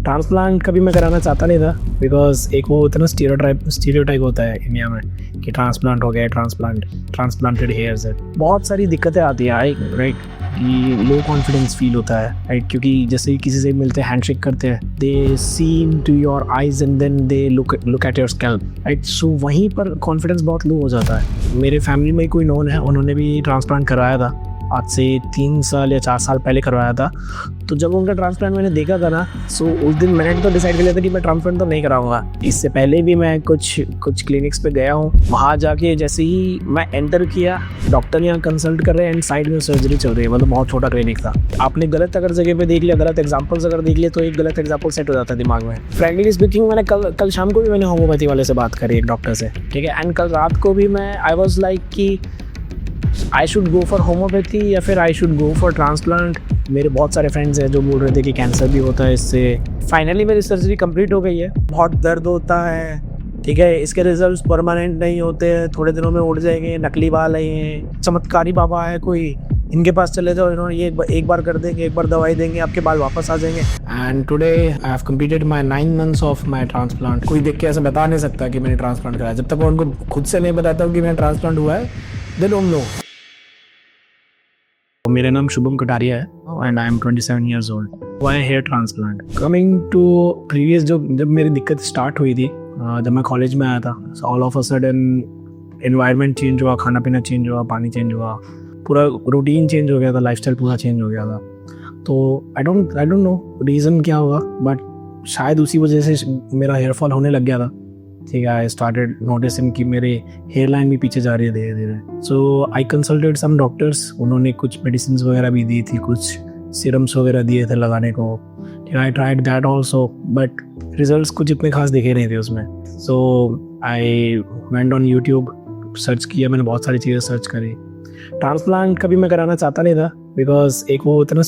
Transplant कभी मैं कराना चाहता नहीं था बिकॉज एक वो होता है ना स्टीरियोटाइप होता है इंडिया में कि ट्रांसप्लांट हो गया, ट्रांसप्लांटेड हेयर्स है। बहुत सारी दिक्कतें आती है राइट कि लो कॉन्फिडेंस फील होता है राइट, क्योंकि जैसे ही किसी से मिलते हैं हैंडशेक करते हैं they see to your eyes and then they look at your scalp right, so वहीं पर कॉन्फिडेंस बहुत लो हो जाता है। मेरे फैमिली में कोई नोन है, उन्होंने भी ट्रांसप्लांट कराया था, आज से 3 साल या 4 साल पहले करवाया था। तो जब उनका ट्रांसप्लांट मैंने देखा था ना, सो उस दिन मैंने तो डिसाइड कर लिया था कि मैं ट्रांसप्लांट तो नहीं कराऊंगा। इससे पहले भी मैं कुछ क्लिनिक्स पे गया हूँ, वहाँ जाके जैसे ही मैं एंटर किया डॉक्टर यहाँ कंसल्ट कर रहे हैं एंड साइड में सर्जरी चल रही है, मतलब बहुत छोटा क्लिनिक था। आपने गलत अगर जगह पे देख लिया, गलत एग्जाम्पल्स अगर देख लिया तो एक गलत एग्जाम्पल सेट हो जाता है दिमाग में। फ्रैंकली स्पीकिंग मैंने कल शाम को भी मैंने होम्योपैथी वाले से बात करी एक डॉक्टर से, ठीक है, एंड कल रात को भी मैं आई वॉज लाइक कि I should go for homeopathy या फिर आई शुड गो फॉर ट्रांसप्लांट। मेरे बहुत सारे फ्रेंड्स हैं जो बोल रहे थे कि कैंसर भी होता है इससे। फाइनली मेरी सर्जरी कंप्लीट हो गई है, बहुत दर्द होता है, ठीक है, इसके रिजल्ट्स परमानेंट नहीं होते हैं, थोड़े दिनों में उड़ जाएंगे, नकली बाल है, चमत्कारी बाबा है कोई, इनके पास चले जाओ, इन्होंने ये एक बार कर देंगे, एक बार दवाई देंगे, आपके बाल वापस आ जाएंगे। And today I have completed my 9 months of my transplant. कोई देख के ऐसा बता नहीं सकता कि मैंने ट्रांसप्लांट कराया, जब तक मैं उनको खुद से नहीं बताता हूँ कि मेरा ट्रांसप्लांट हुआ है, दे डोंट नो। मेरा नाम शुभम कटारिया है and I am 27 years old। Why hair transplant? Coming to previous, जब मेरी दिक्कत स्टार्ट हुई थी, जब मैं कॉलेज में आया था, all of a sudden environment change हुआ, खाना पीना चेंज हुआ, पानी चेंज हुआ, पूरा रूटीन चेंज हो गया था, लाइफस्टाइल पूरा चेंज हो गया था। तो आई डोंट नो रीज़न क्या होगा, बट शायद उसी वजह से मेरा हेयर फॉल होने लग गया था, ठीक है। आई स्टार्टेड नोटिसिंग कि मेरे हेयर लाइन भी पीछे जा रही है धीरे धीरे। सो आई कंसल्टेड सम डॉक्टर्स, उन्होंने कुछ मेडिसिन वगैरह भी दी थी, कुछ सीरम्स वगैरह दिए थे लगाने को, ठीक है। I tried that also, but results कुछ इतने खास दिखे नहीं थे उसमें। So I went on YouTube, search किया, मैंने बहुत सारी चीज़ें सर्च करी। ट्रांसप्लांट कभी मैं कराना चाहता नहीं था बिकॉज एक वो होता है ना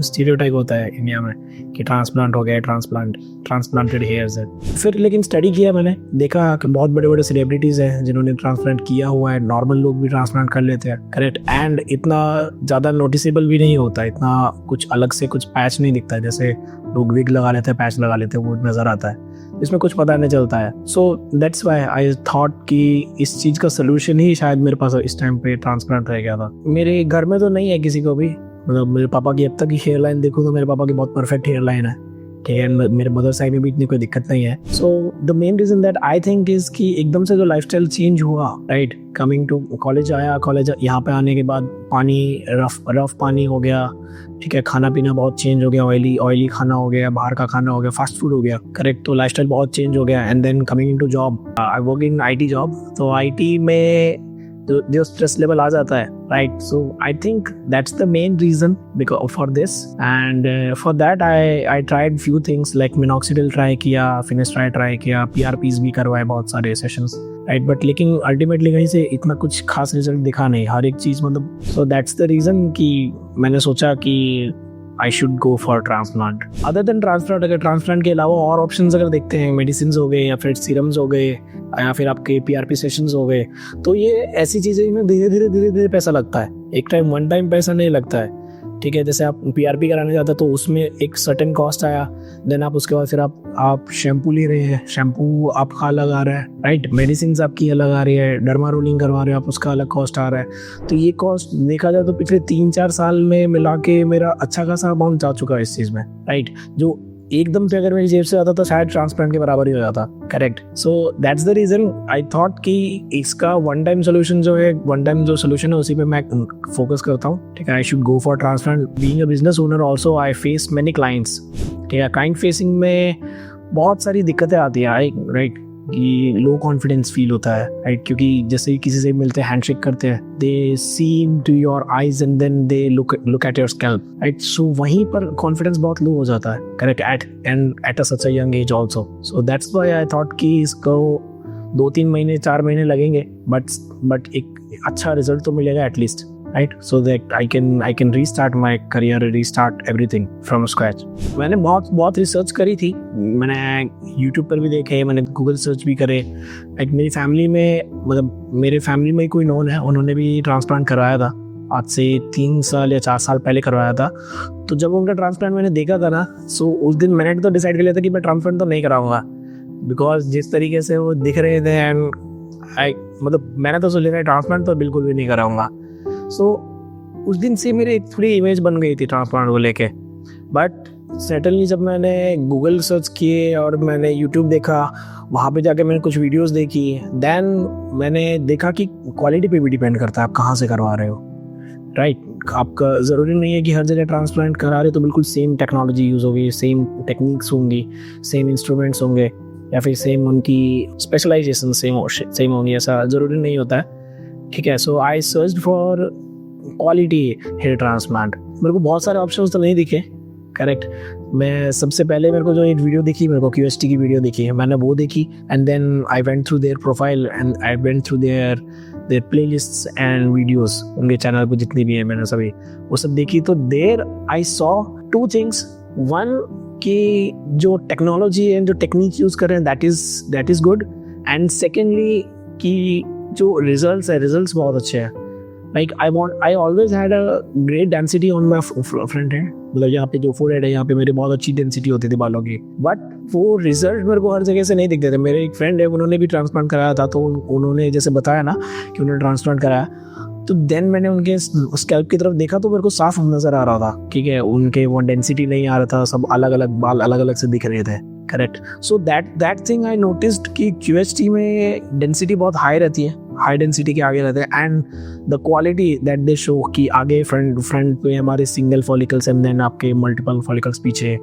स्टीरियोटाइप होता है इंडिया में कि ट्रांसप्लांट हो गया, ट्रांसप्लांटेड हेयर्स है। फिर लेकिन स्टडी किया, मैंने देखा कि बहुत बड़े बड़े सेलिब्रिटीज़ हैं जिन्होंने ट्रांसप्लांट किया हुआ है, नॉर्मल लोग भी ट्रांसप्लांट कर लेते हैं, करेक्ट, एंड इतना ज़्यादा नोटिसेबल भी नहीं होता, इतना कुछ अलग से कुछ पैच नहीं दिखता है, जैसे लोग विग लगा लेते हैं, पैच लगा लेते हैं, वो नज़र आता है, इसमें कुछ पता नहीं चलता है। So that's why I thought कि इस चीज़ का सोल्यूशन ही शायद मेरे पास इस टाइम पे ट्रांसप्लांट रह गया था। मेरे घर में तो नहीं है किसी को भी, मतलब मेरे पापा की अब तक की हेयर लाइन देखूँ तो मेरे पापा की बहुत परफेक्ट हेयर लाइन है, ठीक है, मेरे मदर साइड में भी इतनी कोई दिक्कत नहीं है। So the main reason that I think is कि एकदम से जो लाइफस्टाइल चेंज हुआ, राइट, कमिंग टू कॉलेज आया, कॉलेज यहाँ पे आने के बाद पानी रफ पानी हो गया, ठीक है, खाना पीना बहुत चेंज हो गया, ऑयली खाना हो गया, बाहर का खाना हो गया, फास्ट फूड हो गया, करेक्ट, तो लाइफस्टाइल बहुत चेंज हो गया। And then coming into job, I work in IT job, तो IT में जो स्ट्रेस लेवल आ जाता है, right, so I think that's the main reason because for this. And for that I tried few things like minoxidil try किया, finasteride try किया, PRPs भी करवाए, बहुत सारे सेशंस, राइट, बट लेकिन अल्टीमेटली कहीं से इतना कुछ खास रिजल्ट दिखा नहीं, हर एक चीज़, मतलब, सो दैट्स द रीजन कि मैंने सोचा कि I should go for transplant. Other than transplant, अगर ट्रांसप्लांट के अलावा और ऑप्शंस अगर देखते हैं, मेडिसिन हो गए या फिर सीरम्स हो गए या फिर आपके PRP सेशंस हो गए, तो ये ऐसी चीज़ें इनमें धीरे धीरे पैसा लगता है, एक टाइम वन टाइम पैसा नहीं लगता है, ठीक है। जैसे आप PRP कराने जाते हैं तो उसमें एक सर्टेन कॉस्ट आया, देन आप उसके बाद फिर आप शैम्पू ले रहे हैं, शैम्पू आपका अलग आ रहा है, राइट, मेडिसिन आपकी अलग आ रही है, डर्मा रोलिंग करवा रहे हो आप, उसका अलग कॉस्ट आ रहा है। तो ये कॉस्ट देखा जाए तो पिछले 3-4 साल में मिला के मेरा अच्छा खासा अमाउंट जा चुका है इस चीज़ में, राइट, जो एकदम से अगर मेरी जेब से आता तो शायद ट्रांसप्लांट के बराबर ही हो जाता, correct. So that's the reason I thought कि इसका वन टाइम सोल्यूशन है उसी पे मैं फोकस करता हूँ, ठीक है। आई should go for transplant. Being a business owner also I face many clients, ठीक है, क्लाइंट फेसिंग में बहुत सारी दिक्कतें आती है, राइट, कि लो कॉन्फिडेंस फील होता है, राइट, क्योंकि जैसे ही किसी से मिलते हैं हैंडशेक करते हैं they see to your eyes and then they look at your scalp, right, so वहीं पर कॉन्फिडेंस बहुत लो हो जाता है, correct, at a such a young age also. So that's why I thought कि इसको 2-3 महीने 4 महीने लगेंगे, बट एक अच्छा रिजल्ट तो मिलेगा at least, right, so that I can restart my career, restart everything from scratch। मैंने बहुत रिसर्च करी थी, मैंने YouTube पर भी देखे, मैंने गूगल सर्च भी करे, मेरी फैमिली में, मतलब मेरे फैमिली में कोई नोन है, उन्होंने भी ट्रांसप्लांट कराया था, आज से 3 साल या 4 साल पहले करवाया था। तो जब उनका ट्रांसप्लांट मैंने देखा था ना, सो उस दिन मैंने तो डिसाइड कर लिया था कि मैं ट्रांसप्लांट तो नहीं कराऊंगा, बिकॉज जिस तरीके से वो दिख रहे थे एंड मतलब मैंने तो सोच लिया ट्रांसप्लांट तो बिल्कुल भी नहीं कराऊंगा। सो उस दिन से मेरी एक थोड़ी इमेज बन गई थी ट्रांसप्लांट को लेके। बट सडनली जब मैंने गूगल सर्च किए और मैंने यूट्यूब देखा, वहाँ पे जाके मैंने कुछ वीडियोस देखी, देन मैंने देखा कि क्वालिटी पे भी डिपेंड करता है आप कहाँ से करवा रहे हो, राइट। आपका ज़रूरी नहीं है कि हर जगह ट्रांसप्लांट करा रहे तो बिल्कुल सेम टेक्नोलॉजी यूज़ होगी, सेम टेक्निक्स होंगी, सेम इंस्ट्रूमेंट्स होंगे, या फिर सेम उनकी स्पेशलाइजेशन सेम होंगी, ऐसा ज़रूरी नहीं होता है, ठीक है। So I search for quality hair transplant. मेरे को बहुत सारे ऑप्शंस तो नहीं दिखे, करेक्ट। मैं सबसे पहले मेरे को जो एक वीडियो दिखी, मेरे को QST की वीडियो दिखी है, मैंने वो देखी and then I went through their profile and I went through their playlists and videos. उनके चैनल पर जितनी भी है मैंने सभी वो सब देखी। तो there I saw 2 things. One कि जो टेक्नोलॉजी एंड जो टेक्निक यूज़ कर रहे हैं that is good, and secondly कि जो रिजल्ट्स बहुत अच्छे हैं। Like I always had a great density on my front hand, मतलब यहाँ पे जो फोरहेड है यहाँ पे मेरी बहुत अच्छी डेंसिटी होती थी बालों की, बट वो रिजल्ट मेरे को हर जगह से नहीं दिखते थे। मेरे एक फ्रेंड है, उन्होंने भी ट्रांसप्लांट कराया था, तो उन्होंने जैसे बताया ना कि उन्होंने ट्रांसप्लांट कराया, तो देन मैंने उनके स्कैल्प की तरफ देखा तो मेरे को साफ नज़र आ रहा था, ठीक है। उनके वो डेंसिटी नहीं आ रहा था, सब अलग अलग बाल अलग अलग से दिख रहे थे, correct. So that thing I noticed कि QST में डेंसिटी बहुत हाई रहती है, हाई डेंसिटी के आगे रहते हैं, and the quality that they show कि आगे फ्रंट पे हमारे सिंगल फॉलिकल्स एंड देन आपके मल्टीपल फॉलिकल्स पीछे,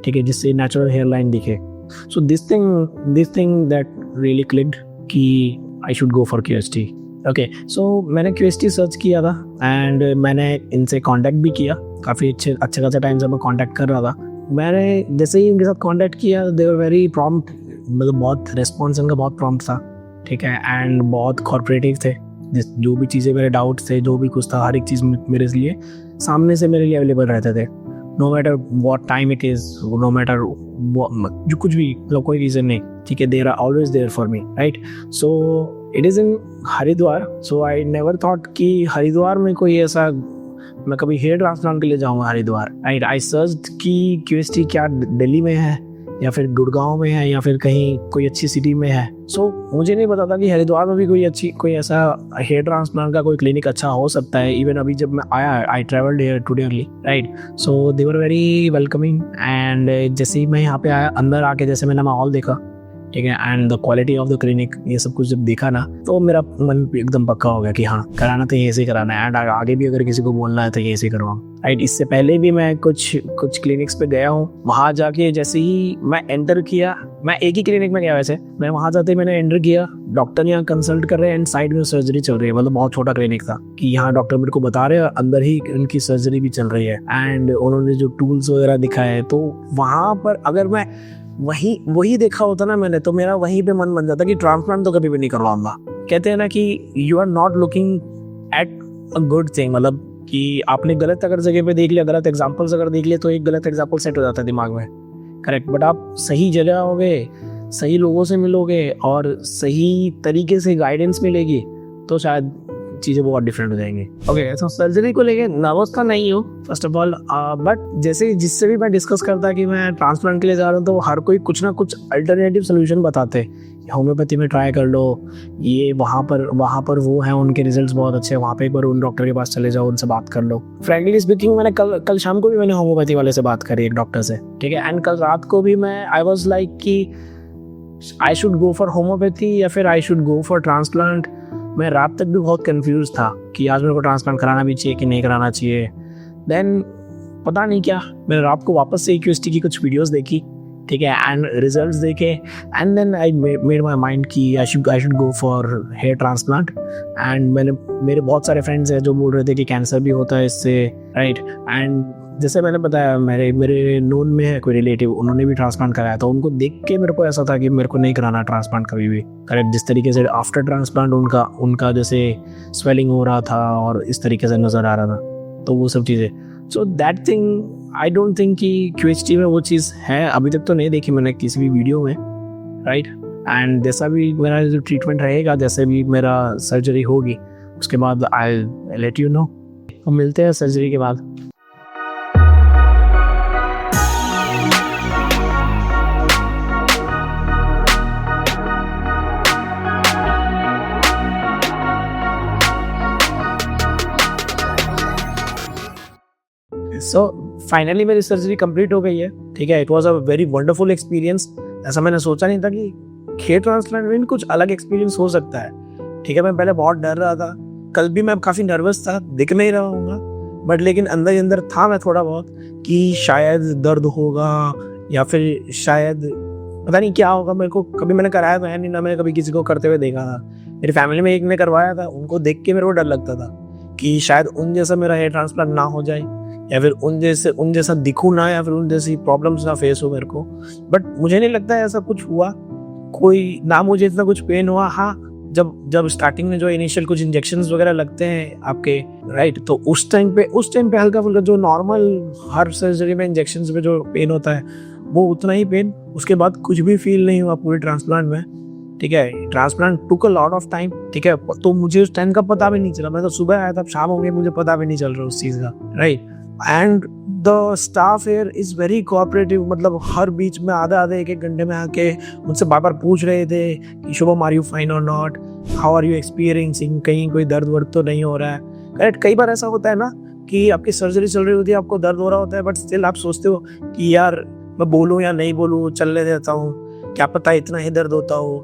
ठीक है, जिससे नेचुरल हेयर लाइन दिखे। So this thing that really clicked कि I should go for QST। Okay, so मैंने QST सर्च किया था एंड मैंने इनसे कांटेक्ट भी किया, काफ़ी अच्छे खासा टाइम से मैं कांटेक्ट कर रहा था। मैंने जैसे ही उनके साथ कांटेक्ट किया, दे वर वेरी प्रॉम्प्ट, मतलब बहुत रिस्पॉन्स उनका बहुत प्रॉम्प्ट था, ठीक है, एंड बहुत कॉर्पोरेटिव थे। जो भी चीज़ें मेरे डाउट्स थे, जो भी कुछ था, हर एक चीज़ मेरे लिए सामने से मेरे लिए अवेलेबल रहते थे, no matter what time it is, no matter जो कुछ भी, मतलब कोई रीज़न नहीं, ठीक है, there are always there for me, right. So it is in Haridwar. So I never thought कि हरिद्वार में कोई ऐसा, मैं कभी हेयर ट्रांसप्लांट के लिए जाऊँगा हरिद्वार, राइट। आई सर्च कि QST क्या दिल्ली में है या फिर गुड़गांव में है या फिर कहीं कोई अच्छी सिटी में है। सो मुझे नहीं पता था कि हरिद्वार में भी कोई ऐसा हेयर ट्रांसप्लांट का कोई क्लिनिक अच्छा हो सकता है। इवन अभी जब मैं आया, I travelled here today only, right. So they were very welcoming, and जैसे ही मैं यहाँ पे आया, अंदर आके जैसे मैंने माहौल देखा, ठीक है, and the quality of the clinic, ये सब कुछ जब देखा ना, तो मेरा मन एकदम पक्का हो गया कि हाँ, कराना तो ये से कराना है, एंड आगे भी अगर किसी को बोलना है तो ये से करवाऊँ, राइट। इससे पहले भी मैं कुछ क्लिनिक्स पे गया हूँ, वहाँ जाके जैसे ही मैं एंटर किया, मैं एक ही क्लिनिक में गया वैसे, मैं वहाँ जाते ही मैंने एंटर किया, डॉक्टर यहाँ कंसल्ट कर रहे हैं एंड साइड में सर्जरी चल रही है, मतलब बहुत छोटा क्लिनिक था कि यहाँ डॉक्टर मेरे को बता रहे हैं अंदर ही उनकी सर्जरी भी चल रही है, एंड उन्होंने जो टूल्स वगैरह दिखाए, तो वहाँ पर अगर मैं वही देखा होता ना मैंने, तो मेरा वहीं पे मन बन जाता कि ट्रांसप्लांट तो कभी भी नहीं करवाऊंगा। कहते हैं ना कि you are not looking at a good thing, मतलब कि आपने गलत अगर जगह पे देख लिया, गलत एग्जांपल्स अगर देख लिए, तो एक गलत एग्जांपल सेट हो जाता है दिमाग में, करेक्ट। बट आप सही जगह आओगे, सही लोगों से मिलोगे और सही तरीके से गाइडेंस मिलेगी, तो शायद चीज़ें बहुत डिफरेंट हो जाएंगी। ओके, तो सर्जरी को लेके नर्वस का नहीं हूँ फर्स्ट ऑफ ऑल, बट जैसे जिससे भी मैं डिस्कस करता कि मैं ट्रांसप्लांट के लिए जा रहा हूँ, तो हर कोई कुछ ना कुछ अल्टरनेटिव सोल्यूशन बताते, होम्योपैथी में ट्राई कर लो, ये वहाँ पर वो है, उनके रिजल्ट्स बहुत अच्छे हैं, वहाँ पे एक बार उन डॉक्टर के पास चले जाओ, उनसे बात कर लो। फ्रैंकली स्पीकिंग, मैंने कल शाम को भी मैंने होम्योपैथी वाले से बात करी, एक डॉक्टर से, ठीक है, एंड कल रात को भी मैं आई वॉज लाइक कि I should go for homeopathy या फिर आई शुड गो फॉर ट्रांसप्लांट। मैं रात तक भी बहुत कंफ्यूज था कि आज मेरे को ट्रांसप्लांट कराना भी चाहिए कि नहीं कराना चाहिए। देन पता नहीं क्या, मैंने रात को वापस से QST की कुछ वीडियोस देखी, ठीक है, एंड रिजल्ट्स देखे, and then I made my mind कि I should go for hair transplant. And मेरे बहुत सारे फ्रेंड्स हैं जो बोल रहे थे कि कैंसर भी होता है इससे, राइट। एंड जैसे मैंने बताया, मेरे नोन में है कोई रिलेटिव, उन्होंने भी ट्रांसप्लांट कराया, तो उनको देख के मेरे को ऐसा था कि मेरे को नहीं कराना ट्रांसप्लांट कभी भी, करेक्ट। जिस तरीके से आफ्टर ट्रांसप्लांट उनका जैसे स्वेलिंग हो रहा था और इस तरीके से नज़र आ रहा था, तो वो सब चीज़ें, सो that thing I don't think कि QST में वो चीज़ है, अभी तक तो नहीं देखी मैंने किसी भी वीडियो में, राइट। एंड जैसा भी मेरा जो ट्रीटमेंट रहेगा, जैसे भी मेरा सर्जरी होगी, उसके बाद आई लेट यू नो। हम मिलते हैं सर्जरी के बाद। सो फाइनली मेरी सर्जरी कंप्लीट हो गई है, ठीक है। It was a very wonderful experience. ऐसा मैंने सोचा नहीं था कि हेयर ट्रांसप्लांट में भी कुछ अलग एक्सपीरियंस हो सकता है, ठीक है। मैं पहले बहुत डर रहा था, कल भी मैं काफ़ी नर्वस था, दिख नहीं रहा हूँगा, बट लेकिन अंदर ही अंदर था मैं थोड़ा बहुत कि शायद दर्द होगा या फिर शायद पता नहीं क्या होगा। मेरे को कभी मैंने कराया तो है नहीं, ना मैंने कभी किसी को करते हुए देखा था। मेरी फैमिली में एक ने करवाया था, उनको देख के मेरे को डर लगता था कि शायद उन जैसा मेरा हेयर ट्रांसप्लांट ना हो जाए या फिर उन जैसा दिखूँ ना, या फिर उन जैसी प्रॉब्लम्स ना फेस हो मेरे को। बट मुझे नहीं लगता है ऐसा कुछ हुआ, कोई ना मुझे इतना कुछ पेन हुआ। हाँ, जब स्टार्टिंग में जो इनिशियल कुछ इंजेक्शंस वगैरह लगते हैं आपके, राइट, तो उस टाइम पे हल्का फुल्का जो नॉर्मल हर सर्जरी में इंजेक्शंस में जो पेन होता है वो उतना ही पेन। उसके बाद कुछ भी फील नहीं हुआ पूरे ट्रांसप्लांट में, ठीक है। Transplant took a lot of time, ठीक है। तो मुझे उस टाइम का पता भी नहीं चला, मैं तो सुबह आया था, शाम हो गई, मुझे पता भी नहीं चल रहा उस चीज़ का, right. And the staff here is very cooperative, मतलब हर बीच में आधे एक घंटे में आके मुझसे बार बार पूछ रहे थे कि शुभम आर यू फाइन और not, how are you experiencing, कहीं कोई दर्द वर्द तो नहीं हो रहा है, करेक्ट। कई बार ऐसा होता है ना कि आपकी सर्जरी चल रही होती है, आपको दर्द हो रहा होता है, बट स्टिल आप सोचते हो कि यार मैं बोलूँ या नहीं बोलूँ, चलने देता हूँ, क्या पता इतना ही दर्द होता हो।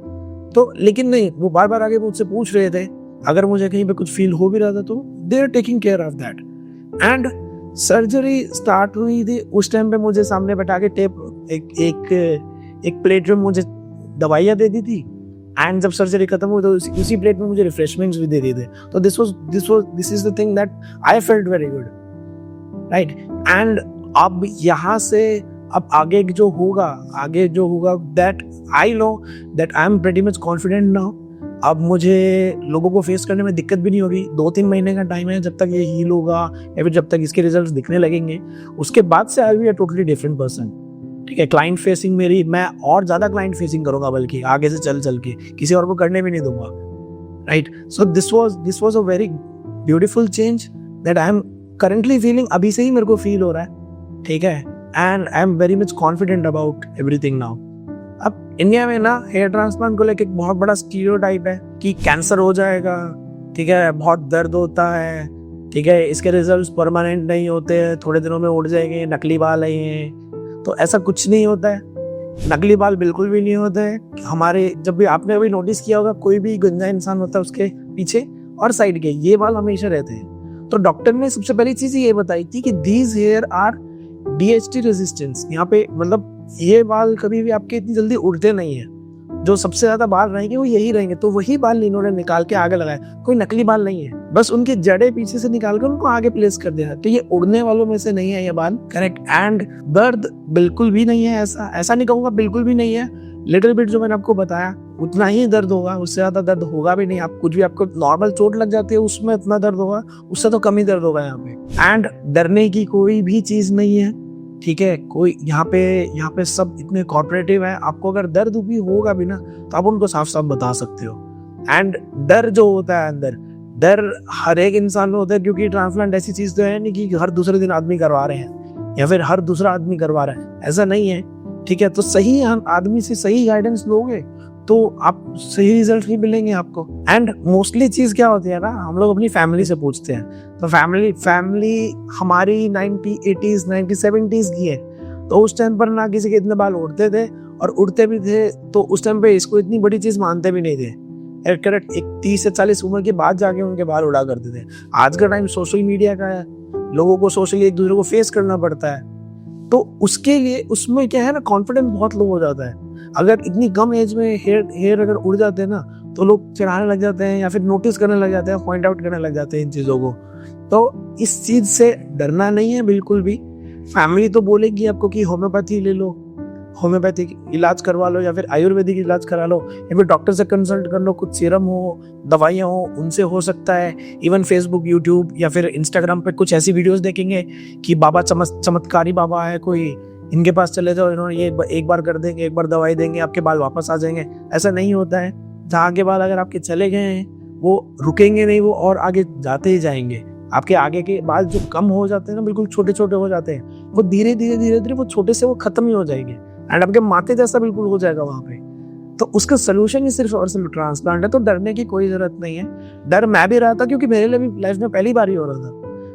तो लेकिन नहीं, वो बार बार आगे मुझसे पूछ रहे थे। अगर मुझे कहीं पे कुछ फील हो भी रहा था तो they are taking care of that. And surgery start हुई थी, उस टाइम पे मुझे सामने बैठा के टेप एक प्लेट में मुझे दवाइयाँ दे दी थी। एंड जब सर्जरी खत्म हुई तो उसी प्लेट में मुझे रिफ्रेशमेंट्स भी दे दिए थे। तो this is the thing that I felt very good, right. And अब यहाँ से अब आगे जो होगा that I know that I am pretty much confident now. अब मुझे लोगों को फेस करने में दिक्कत भी नहीं होगी। 2-3 महीने का टाइम है, जब तक ये हील होगा या फिर जब तक इसके रिजल्ट्स दिखने लगेंगे, उसके बाद से I will be a totally different person, ठीक है। क्लाइंट फेसिंग मेरी, मैं और ज़्यादा क्लाइंट फेसिंग करूँगा, बल्कि आगे से चल के किसी और को करने भी नहीं दूंगा, right. So this was a very beautiful change that I am currently feeling. अभी से ही मेरे को फील हो रहा है, ठीक है। And I am very much confident about everything now. अब इंडिया में ना हेयर ट्रांसप्लांट को लेकर एक बहुत बड़ा स्टीरियोटाइप है कि कैंसर हो जाएगा, ठीक है, बहुत दर्द होता है, ठीक है, इसके रिजल्ट्स परमानेंट नहीं होते हैं, थोड़े दिनों में उड़ जाएंगे, नकली बाल है ये। तो ऐसा कुछ नहीं होता है, नकली बाल बिल्कुल भी नहीं होते हैं हमारे। जब भी आपने कभी नोटिस किया होगा, कोई भी गंजा इंसान होता है उसके पीछे और साइड के ये बाल हमेशा रहते हैं। तो डॉक्टर ने सबसे पहली चीज ये बताई थी कि these hair are DHT resistance. यहाँ पे मतलब ये बाल कभी भी आपके इतनी जल्दी उड़ते नहीं है, जो सबसे ज्यादा बाल रहेंगे वो यही रहेंगे। तो वही बाल इन्होंने निकाल के आगे लगाए, कोई नकली बाल नहीं है, बस उनके जड़े पीछे से निकाल कर उनको आगे प्लेस कर दिया। तो ये उड़ने वालों में से नहीं है ये बाल, करेक्ट। एंड दर्द बिल्कुल भी नहीं है, ऐसा नहीं कहूँगा बिल्कुल भी नहीं है। लिटिल बिट जो मैंने आपको बताया उतना ही दर्द होगा, उससे ज्यादा दर्द होगा भी नहीं। आप कुछ भी, आपको नॉर्मल चोट लग जाती है उसमें इतना दर्द होगा, उससे तो कम ही दर्द होगा यहाँ पे। एंड डरने की कोई भी चीज नहीं है, ठीक है। कोई यहाँ पे सब इतने कॉर्पोरेटिव है। आपको अगर दर्द भी होगा भी ना तो आप उनको साफ साफ बता सकते हो। एंड डर जो होता है अंदर, डर हर एक इंसान में होता है, क्योंकि ट्रांसप्लांट ऐसी चीज तो है नहीं कि हर दूसरे दिन आदमी करवा रहे हैं या फिर हर दूसरा आदमी करवा रहा है, ऐसा नहीं है, ठीक है। तो सही आदमी से सही गाइडेंस लोगे तो आप सही रिजल्ट ही मिलेंगे आपको। एंड मोस्टली चीज क्या होती है ना, हम लोग अपनी फैमिली से पूछते हैं। तो फैमिली हमारी 1980s 1970s की है, तो उस टाइम पर ना किसी के इतने बाल उड़ते थे, और उड़ते भी थे तो उस टाइम पे इसको इतनी बड़ी चीज मानते भी नहीं थे। करेक्ट, एक 30 से 40 उम्र के बाद जाके उनके बाल उड़ा करते थे। आज का टाइम सोशल मीडिया का है, लोगों को सोशली एक दूसरे को फेस करना पड़ता है, तो उसके लिए उसमें क्या है ना, कॉन्फिडेंस बहुत लो हो जाता है। अगर इतनी कम एज में हेयर अगर उड़ जाते हैं ना, तो लोग चिढ़ाने लग जाते हैं या फिर नोटिस करने लग जाते हैं, पॉइंट आउट करने लग जाते हैं इन चीज़ों को। तो इस चीज़ से डरना नहीं है बिल्कुल भी। फैमिली तो बोलेगी आपको कि होम्योपैथी ले लो, होम्योपैथिक इलाज करवा लो, या फिर आयुर्वेदिक इलाज करा लो, या फिर डॉक्टर से कंसल्ट कर लो, कुछ सीरम हो, दवाइयाँ हो, उनसे हो सकता है। इवन फेसबुक, यूट्यूब या फिर इंस्टाग्राम पे कुछ ऐसी वीडियोस देखेंगे कि बाबा चमत्कारी बाबा है कोई, इनके पास चले जाओ, इन्होंने ये एक बार कर देंगे, एक बार दवाई देंगे, आपके बाल वापस आ जाएंगे। ऐसा नहीं होता है। जहाँ के बाल अगर आपके चले गए हैं वो रुकेंगे नहीं, वो और आगे जाते ही जाएंगे। आपके आगे के बाल जो कम हो जाते हैं ना, बिल्कुल छोटे छोटे हो जाते हैं, वो धीरे धीरे वो छोटे से वो खत्म ही हो जाएंगे एंड आपके माथे जैसा बिल्कुल हो जाएगा वहां पे। तो उसका सोल्यूशन ही सिर्फ और सिर्फ ट्रांसप्लांट है। तो डरने की कोई जरूरत नहीं है। डर मैं भी रहा था क्योंकि मेरे लिए भी लाइफ में पहली बार ही हो रहा था।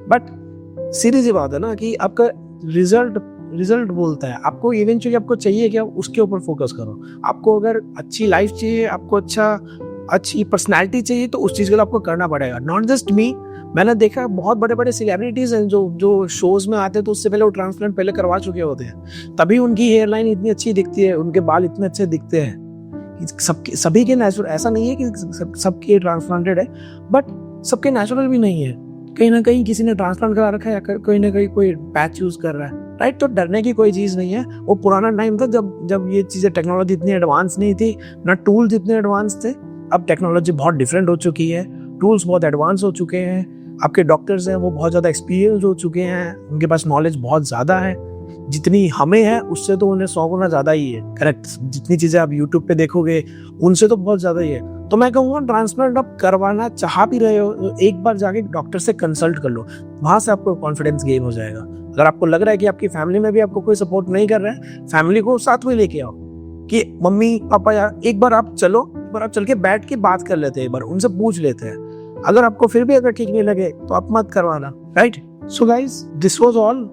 बट सीरियस बात है ना कि आपका रिजल्ट बोलता है। आपको इवेंचुअली आपको चाहिए क्या, उसके ऊपर फोकस करो। आपको अगर अच्छी लाइफ चाहिए, आपको अच्छी पर्सनैलिटी चाहिए, तो उस चीज के लिए आपको करना पड़ेगा। नॉट जस्ट मी, मैंने देखा बहुत बड़े बड़े सेलिब्रिटीज हैं जो शोज में आते हैं, तो उससे पहले वो ट्रांसप्लांट पहले करवा चुके होते हैं, तभी उनकी हेयर लाइन इतनी अच्छी दिखती है, उनके बाल इतने अच्छे दिखते हैं। सभी के नेचुरल ऐसा नहीं है कि सबके ट्रांसप्लांटेड है, बट सबके नेचुरल भी नहीं है। कहीं ना कहीं किसी ने ट्रांसप्लांट करा रखा है, कहीं ना कहीं कोई पैच यूज कर रहा है, राइट। तो डरने की कोई चीज नहीं है। वो पुराना टाइम था जब ये चीजें, टेक्नोलॉजी इतनी एडवांस नहीं थी, ना टूल्स इतने एडवांस थे। अब टेक्नोलॉजी बहुत डिफरेंट हो चुकी है, टूल्स बहुत एडवांस हो चुके हैं, आपके डॉक्टर्स हैं वो बहुत ज़्यादा एक्सपीरियंस हो चुके हैं, उनके पास नॉलेज बहुत ज़्यादा है। जितनी हमें है उससे तो उन्हें 100 गुना ज़्यादा ही है, करेक्ट। जितनी चीज़ें आप यूट्यूब पे देखोगे उनसे तो बहुत ज़्यादा ही है। तो मैं कहूँगा ट्रांसप्लांट आप करवाना चाह भी रहे हो तो एक बार जाके डॉक्टर से कंसल्ट कर लो, वहाँ से आपको कॉन्फिडेंस गेन हो जाएगा। अगर आपको लग रहा है कि आपकी फैमिली में भी आपको कोई सपोर्ट नहीं कर रहा है, फैमिली को साथ में लेके आओ कि मम्मी पापा यार एक बार आप चलो, चल के बैठ के बात कर लेते हैं, एक बार उनसे पूछ लेते हैं। अगर आपको फिर भी अगर ठीक नहीं लगे तो आप मत करवाना, right. So guys, this was all.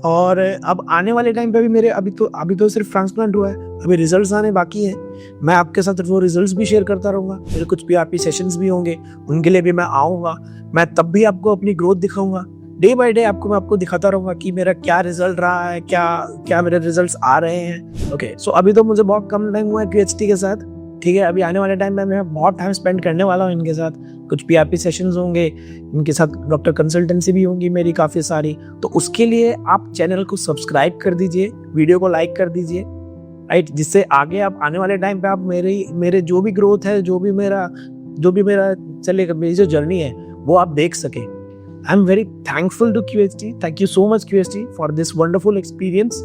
और अब आने वाले टाइम पे भी मेरे अभी तो सिर्फ ट्रांसप्लांट हुआ है, अभी रिजल्ट्स आने बाकी हैं। मैं आपके साथ वो रिजल्ट्स भी शेयर करता रहूंगा। मेरे कुछ PRP सेशंस भी होंगे, उनके लिए भी मैं आऊँगा। मैं तब भी आपको अपनी ग्रोथ दिखाऊंगा, डे बाय डे आपको मैं आपको दिखाता रहूंगा कि मेरा क्या रिजल्ट रहा है, क्या मेरे रिजल्ट्स आ रहे हैं। ओके, सो अभी तो मुझे बहुत कम टाइम हुआ है QHT के साथ, ठीक है। अभी आने वाले टाइम में मैं बहुत टाइम स्पेंड करने वाला हूँ इनके साथ। कुछ PRP सेशंस होंगे, इनके साथ डॉक्टर कंसल्टेंसी भी होंगी मेरी काफ़ी सारी। तो उसके लिए आप चैनल को सब्सक्राइब कर दीजिए, वीडियो को लाइक कर दीजिए, राइट, जिससे आगे आप आने वाले टाइम पे आप मेरे जो भी ग्रोथ है, जो भी मेरा चलेगा, मेरी जो जर्नी है वो आप देख सके। I am very thankful to QHT। Thank you so much QHT for this wonderful experience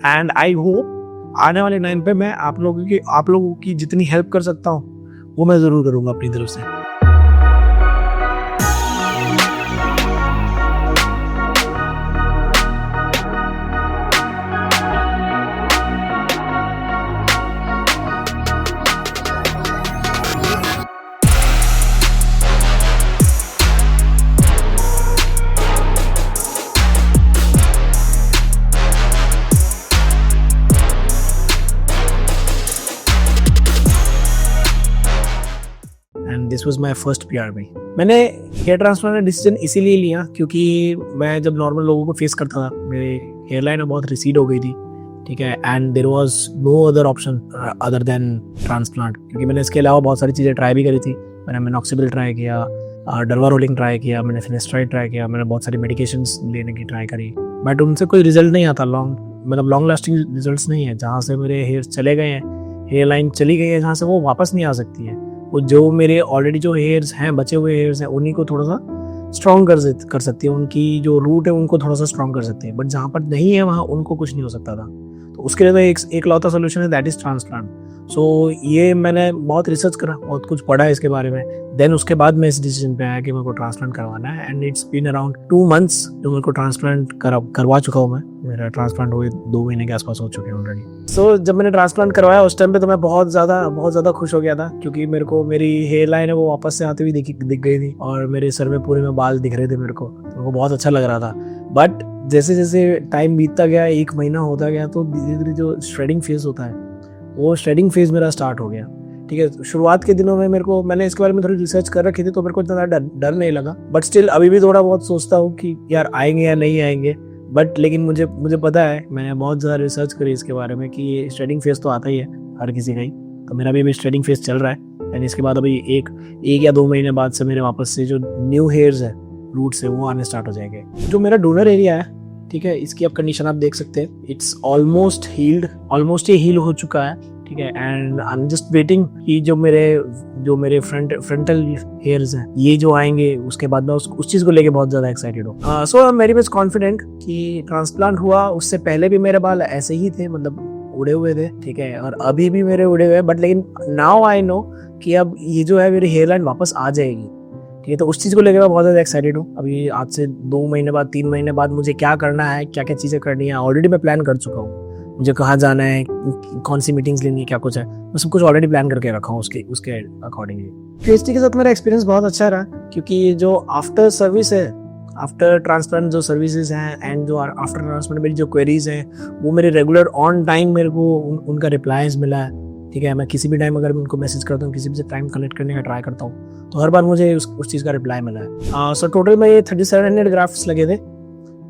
and I hope आने वाले टाइम पे मैं आप लोगों की जितनी हेल्प कर सकता हूँ वो मैं ज़रूर करूँगा अपनी तरफ से। This was my first PRP। मैंने हेयर ट्रांसप्लांट का डिसीजन इसीलिए लिया क्योंकि मैं जब नॉर्मल लोगों को फेस करता था, मेरे हेयर लाइन बहुत रिसीड हो गई थी, ठीक है। And there was no other option other than transplant, क्योंकि मैंने इसके अलावा बहुत सारी चीज़ें ट्राई भी करी थी। मैंने मिनॉक्सिडिल ट्राई किया, डर्वा रोलिंग ट्राई किया, मैंने फिनेस्ट्राइड ट्राई किया, मैंने बहुत सारी मेडिकेशंस लेने की ट्राई करी, बट उनसे कोई रिजल्ट नहीं आता। लॉन्ग लास्टिंग रिजल्ट्स नहीं है। जहाँ से मेरे हेयर चले गए हैं, हेयर लाइन चली गई है, जहाँ से वो वापस नहीं आ सकती है। वो जो मेरे ऑलरेडी जो हेयर्स हैं, बचे हुए हेयर्स हैं, उन्हीं को थोड़ा सा स्ट्रॉन्ग कर सकती है, उनकी जो रूट है उनको थोड़ा सा स्ट्रॉन्ग कर सकते हैं। बट जहाँ पर नहीं है वहाँ उनको कुछ नहीं हो सकता था। तो उसके लिए तो एक लौता सोल्यूशन है, दैट इज ट्रांसप्लांट। सो ये मैंने बहुत रिसर्च करा, बहुत कुछ पढ़ा है इसके बारे में। देन उसके बाद मैं इस डिसीजन पे आया कि मेरे को ट्रांसप्लांट करवाना है। And it's been around 2 months जो मेरे को ट्रांसप्लांट करवा चुका हूँ मैं। मेरा ट्रांसप्लांट हुए 2 महीने के आसपास हो चुके हैं ऑलरेडी। सो जब मैंने ट्रांसप्लांट करवाया उस टाइम पे तो मैं बहुत ज़्यादा खुश हो गया था, क्योंकि मेरे को मेरी हेयर लाइन है वो वापस से आती हुई दिख गई थी और मेरे सर में पूरे में बाल दिख रहे थे मेरे को, तो वो बहुत अच्छा लग रहा था। बट जैसे जैसे टाइम बीतता गया, 1 महीना होता गया, तो धीरे धीरे जो श्रेडिंग फेज होता है वो श्रेडिंग फेज मेरा स्टार्ट हो गया, ठीक है। शुरुआत के दिनों में मैंने इसके बारे में थोड़ी रिसर्च कर रखी थी, तो मेरे को इतना डर नहीं लगा। बट स्टिल अभी भी थोड़ा बहुत सोचता हूँ कि यार आएंगे या नहीं आएंगे। बट लेकिन मुझे पता है, मैंने बहुत ज़्यादा रिसर्च करी इसके बारे में कि ये स्ट्रेडिंग फेज तो आता ही है हर किसी का ही। तो मेरा भी स्ट्रेडिंग फेज चल रहा है। एंड इसके बाद अभी एक या 2 महीने बाद से मेरे वापस से जो न्यू हेयर्स है, रूट्स है, वो आने स्टार्ट हो जाएंगे। जो मेरा डोनर एरिया है, ठीक है, इसकी अब कंडीशन आप देख सकते हैं। इट्स ऑलमोस्ट ये हील हो चुका है, ठीक है। And I am just waiting कि जो मेरे फ्रंटल हेयर्स हैं ये जो आएंगे, उसके बाद मैं उस चीज़ को लेके बहुत ज़्यादा एक्साइटेड हूँ। So I am very much confident कि ट्रांसप्लांट हुआ उससे पहले भी मेरे बाल ऐसे ही थे, मतलब उड़े हुए थे, ठीक है, और अभी भी मेरे उड़े हुए हैं। बट लेकिन नाउ आई नो कि अब ये जो है मेरी हेयर लाइन वापस आ जाएगी, ठीक है, तो उस चीज़ को लेकर मैं बहुत ज़्यादा एक्साइटेड हूँ। अभी आज से 2 महीने बाद 3 महीने बाद मुझे क्या करना है, क्या क्या चीज़ें करनी है, ऑलरेडी मैं प्लान कर चुका हूँ। मुझे कहाँ जाना है, कौन सी मीटिंग्स लेनी है, क्या कुछ है, मैं सब कुछ ऑलरेडी प्लान करके रखा हूँ उसके अकॉर्डिंगली। क्यूएचटी के साथ मेरा एक्सपीरियंस बहुत अच्छा रहा, क्योंकि जो आफ्टर सर्विस है, आफ्टर ट्रांसप्लांट जो सर्विसेज हैं एंड जो आफ्टर ट्रांसप्लांट मेरी जो क्वेरीज हैं वो मेरे रेगुलर ऑन टाइम मेरे को उनका रिप्लाईज मिला है। ठीक है, मैं किसी भी टाइम अगर उनको मैसेज करता हूँ, किसी भी से टाइम कलेक्ट करने का ट्राई करता हूँ, तो हर बार मुझे उस चीज़ का रिप्लाई मिला है। सो टोटल में ये 3700 ग्राफ्ट्स लगे थे।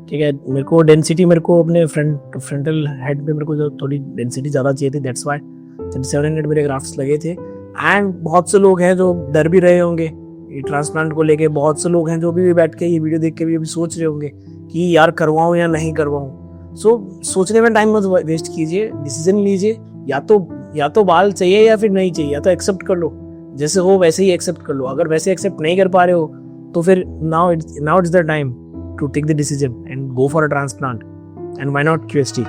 ठीक है, मेरे को डेंसिटी, मेरे को अपने फ्रंटल हेड पे मेरे को जो थोड़ी डेंसिटी ज़्यादा चाहिए थी, दैट्स वाई 3700 मेरे ग्राफ्ट्स लगे थे। एंड बहुत से लोग हैं जो डर भी रहे होंगे ये ट्रांसप्लांट को लेके, बहुत से लोग हैं जो भी बैठ के ये वीडियो देख के भी अभी सोच रहे होंगे कि यार करवाऊँ या नहीं करवाऊँ। सो सोचने में टाइम मत वेस्ट कीजिए, डिसीजन लीजिए, या तो बाल चाहिए या फिर नहीं चाहिए, या तो एक्सेप्ट कर लो, जैसे हो वैसे ही एक्सेप्ट कर लो। अगर वैसे एक्सेप्ट नहीं कर पा रहे हो तो फिर now it's the time to take the decision and go for a transplant, and why not QHT?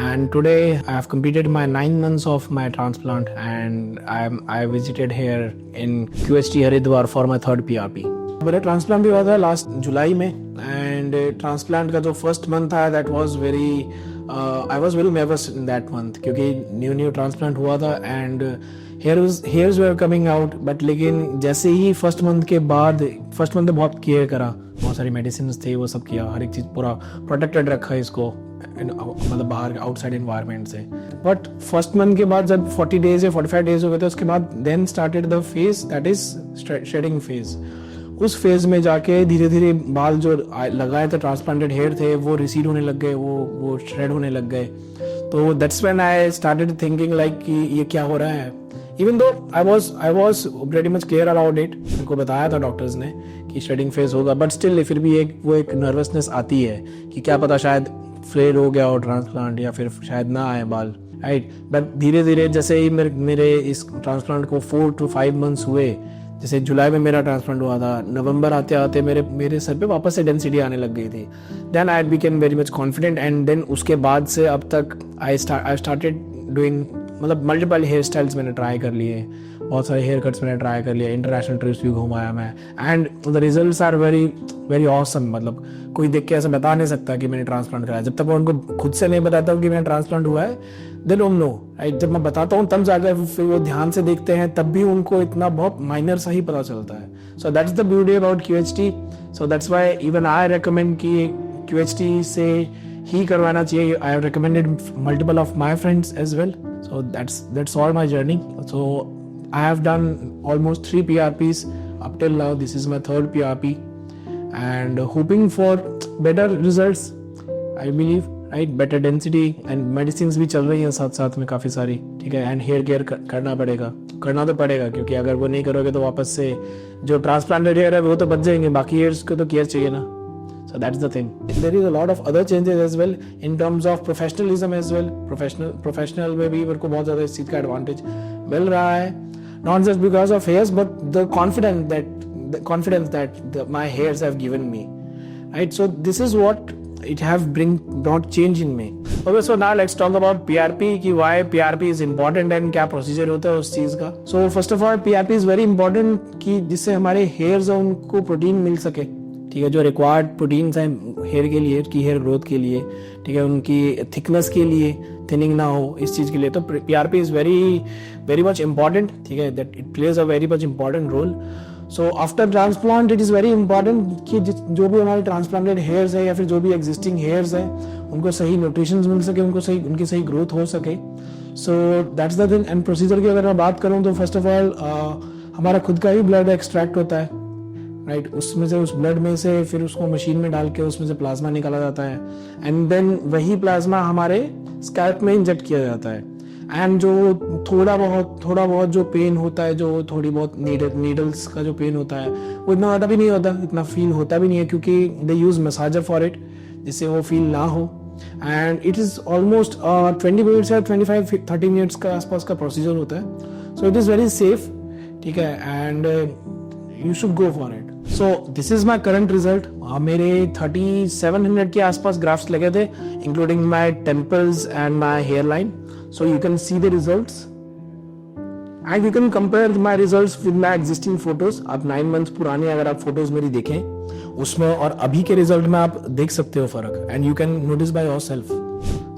And today I have completed my 9 months of my transplant, and I visited here in QHT Haridwar for my third PRP. मेरा transplant भी हुआ था last जुलाई में, and transplant का जो first month था that was very I was very nervous in that month, क्योंकि new transplant हुआ था and hairs were coming out. But लेकिन जैसे ही फर्स्ट मंथ में बहुत केयर करा, बहुत सारी मेडिसिन थे, वो सब किया, हर एक चीज़ पूरा प्रोटेक्टेड रखा है इसको, मतलब बाहर आउटसाइड एनवायरनमेंट से। बट फर्स्ट मंथ के बाद जब 40 डेज या 45 डेज हो गए थे, उसके बाद then started the phase that is shedding phase. उस फेज में जाके धीरे धीरे बाल जो लगाए थे, ट्रांसप्लांटेड हेयर थे, वो रिसीड होने लग गए, वो श्रेड होने लग गए। तो that's when I started thinking like कि ये क्या हो रहा है। Even though I was very much clear about it, उनको बताया था डॉक्टर्स ने कि शेडिंग फेज होगा, बट स्टिल फिर भी एक नर्वसनेस आती है कि क्या पता शायद फ्लेयर हो गया हो ट्रांसप्लांट, या फिर शायद ना आए बाल, राइट। बट धीरे धीरे जैसे ही मेरे इस ट्रांसप्लांट को 4 to 5 months हुए, जैसे जुलाई में मेरा ट्रांसप्लांट हुआ था, नवंबर आते आते मेरे सर पे वापस से डेंसिटी आने लग गई थी। Then I became very much confident, and then उसके बाद से अब तक आई स्टार्टेड डूइंग, मतलब मल्टीपल हेयर स्टाइल्स मैंने ट्राई कर लिए, बहुत सारे हेयर कट्स मैंने ट्राई कर लिया, इंटरनेशनल ट्रिप्स भी घुमाया मैं, and the results are very very awesome. मतलब कोई देख के ऐसा बता नहीं सकता कि मैंने ट्रांसप्लांट कराया, जब तक मैं उनको खुद से नहीं बताता हूँ कि मैंने ट्रांसप्लांट हुआ है, दे डोंट नो, राइट। जब मैं बताता हूँ तब जाकर फिर वो ध्यान से देखते हैं, तब भी उनको इतना बहुत माइनर सा ही पता चलता है। So that's the beauty about QHT। So that's why even I recommend कि QHT से ही करवाना चाहिए। I have recommended multiple of my friends as well. So that's all my journey. So I have done almost 3 PRPs up till now. This is my third PRP, and hoping for better results, I believe, right? Better density and medicines भी चल रही हैं साथ में काफ़ी सारी, ठीक है। एंड हेयर केयर करना तो पड़ेगा, क्योंकि अगर वो नहीं करोगे तो वापस से जो ट्रांसप्लांटेड हेयर है वो तो बच जाएंगे, बाकी हेयर्स को तो केयर चाहिए ना। So that's the thing. There is a lot of other changes as well in terms of professionalism as well. Professional में भी मेरे को बहुत ज़्यादा इस चीज़ का एडवांटेज मिल रहा है, not just because of hairs but the confidence that my hairs have given me, right? So this is what it have brought change in me. Okay, so now let's talk about PRP, कि why PRP is important and क्या procedure होता है उस चीज़ का। So first of all, PRP is very important कि जिससे हमारे hairs हैं उनको प्रोटीन मिल सके, ठीक है। जो रिक्वायर्ड प्रोटीन्स हैं हेयर के लिए, की हेयर ग्रोथ के लिए, ठीक है, उनकी थिकनेस के लिए, थिनिंग ना हो, इस चीज़ के लिए, तो PRP is very much important, ठीक है। That it plays a very much important role. So after transplant it is very important कि जो भी हमारे ट्रांसप्लांटेड हेयर्स है या फिर जो भी एग्जिस्टिंग हेयर्स है उनको सही न्यूट्रिशन मिल सके, उनकी सही ग्रोथ हो सके। सो that's the thing. And procedure की अगर मैं बात करूँ तो फर्स्ट ऑफ ऑल हमारा खुद का ही ब्लड एक्सट्रैक्ट होता है, राइट। उसमें से, उस ब्लड में से फिर उसको मशीन में डाल के उसमें से प्लाज्मा निकाला जाता है, एंड देन वही प्लाज्मा हमारे स्कैल्प में इंजेक्ट किया जाता है। एंड जो थोड़ा बहुत जो पेन होता है, जो थोड़ी बहुत नीडल्स का जो पेन होता है, वो इतना ज़्यादा भी नहीं होता, इतना फील होता भी नहीं है, क्योंकि they use massager for it, जिससे वो फील ना हो। And it is almost 20 minutes या 25-30 मिनट्स का आसपास का प्रोसीजर होता है। So it is very safe, ठीक है, and you should go for it. So this is my current result. मेरे 3700 के आसपास ग्राफ्स लगे थे, including my temples and my hair line. So you can see the results and you can compare my results with my existing photos. आप 9 months पुराने अगर आप photos मेरी देखें उसमें और अभी के रिजल्ट में आप देख सकते हो फर्क, and you can notice by yourself.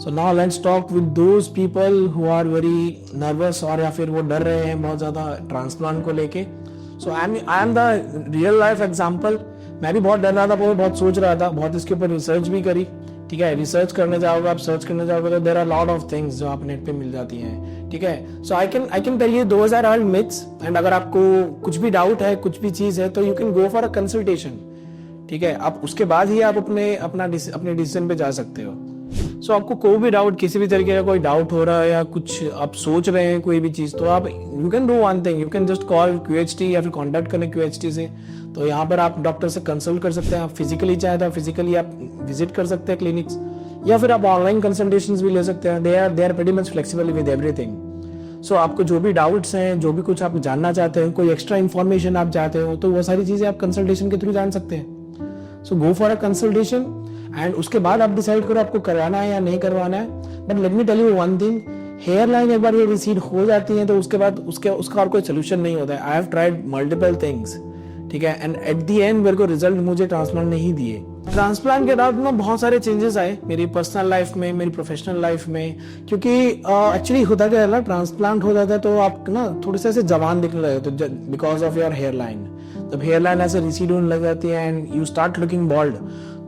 So now let's talk with those people who are very nervous, और या फिर वो डर रहे हैं बहुत ज्यादा ट्रांसप्लांट को लेके। So I am the real life example. मैं भी बहुत डर रहा था, बहुत सोच रहा था, बहुत इसके ऊपर रिसर्च भी करी, ठीक है। रिसर्च करने जाओगे, आप सर्च करने जाओगे तो there are lot of things जो आप नेट पे मिल जाती हैं, ठीक है। So I can tell you those are all myths, and अगर आपको कुछ भी डाउट है, कुछ भी चीज है, तो you can go for a consultation, ठीक है। आप उसके बाद ही आप अपने डिसीजन पे जा सकते हो। सो आपको कोई भी डाउट, किसी भी तरीके का कोई डाउट हो रहा है या कुछ आप सोच रहे हैं कोई भी चीज, तो आप you can do one thing, you can just call QHT या फिर कांटेक्ट करें QHT से। तो यहाँ पर आप डॉक्टर से कंसल्ट कर सकते हैं। आप फिजिकली चाहे तो फिजिकली आप विजिट कर सकते हैं क्लिनिक्स, या फिर आप ऑनलाइन कंसल्टेशंस भी ले सकते हैं। They are pretty much flexible with everything. So आपको जो भी डाउट्स हैं, जो भी कुछ आप जानना चाहते हैं, कोई एक्स्ट्रा इन्फॉर्मेशन आप चाहते हो, तो वो सारी चीजें आप कंसल्टेशन के थ्रू जान सकते हैं। So go for a consultation and उसके बाद आप डिसाइड करो आपको करवाना है या नहीं करवाना है। But let me tell you one thing, hair line एक बार ये रिसीड हो जाती है तो उसके बाद उसका और कोई सोल्यूशन नहीं होता है। I have tried multiple things, ठीक है, एंड एट द एंड मेरे को रिजल्ट मुझे ट्रांसप्लांट नहीं दिए। ट्रांसप्लांट के बाद में बहुत सारे चेंजेस आए मेरी पर्सनल लाइफ में, मेरी प्रोफेशनल लाइफ में, क्योंकि एक्चुअली होता क्या है ना, ट्रांसप्लांट हो जाता है तो आप ना थोड़े से ऐसे जवान दिखने लगे तो because of your hair line. जब हेयर लाइन ऐसे रिसीड होने लग जाती है and you start looking bald,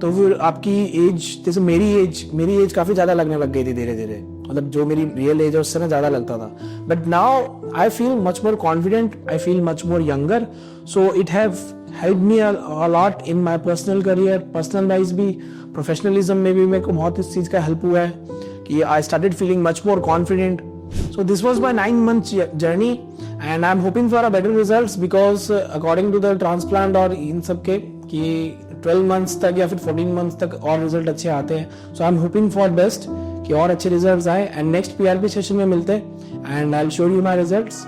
तो फिर आपकी एज, जैसे मेरी एज काफी ज्यादा लगने लग गई थी धीरे धीरे, मतलब जो मेरी रियल एज है उससे ना ज्यादा लगता था। But now I feel much more confident, I feel much more younger. So it have help me a lot in my personal career, personal wise भी, प्रोफेशनलिज्म में भी मेरे को बहुत इस चीज का हेल्प हुआ है कि I started feeling much more confident. So this was my 9 months journey and I'm hoping for a better results because according to the transplant और इन सब के कि 12 months तक या फिर 14 months तक और रिजल्ट अच्छे आते हैं। So I'm hoping for best कि और अच्छे रिजल्ट्स आए एंड नेक्स्ट PRP सेशन में मिलते हैं and I will show you my results.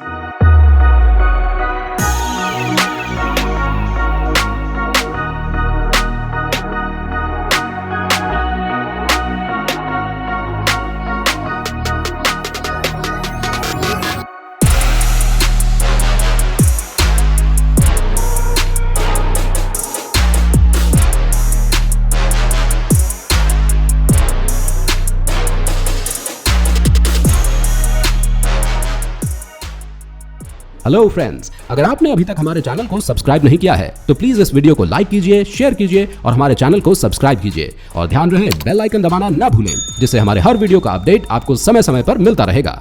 Hello friends, अगर आपने अभी तक हमारे चैनल को सब्सक्राइब नहीं किया है तो प्लीज इस वीडियो को लाइक कीजिए, शेयर कीजिए और हमारे चैनल को सब्सक्राइब कीजिए और ध्यान रहे बेल आइकन दबाना ना भूलें, जिससे हमारे हर वीडियो का अपडेट आपको समय समय पर मिलता रहेगा।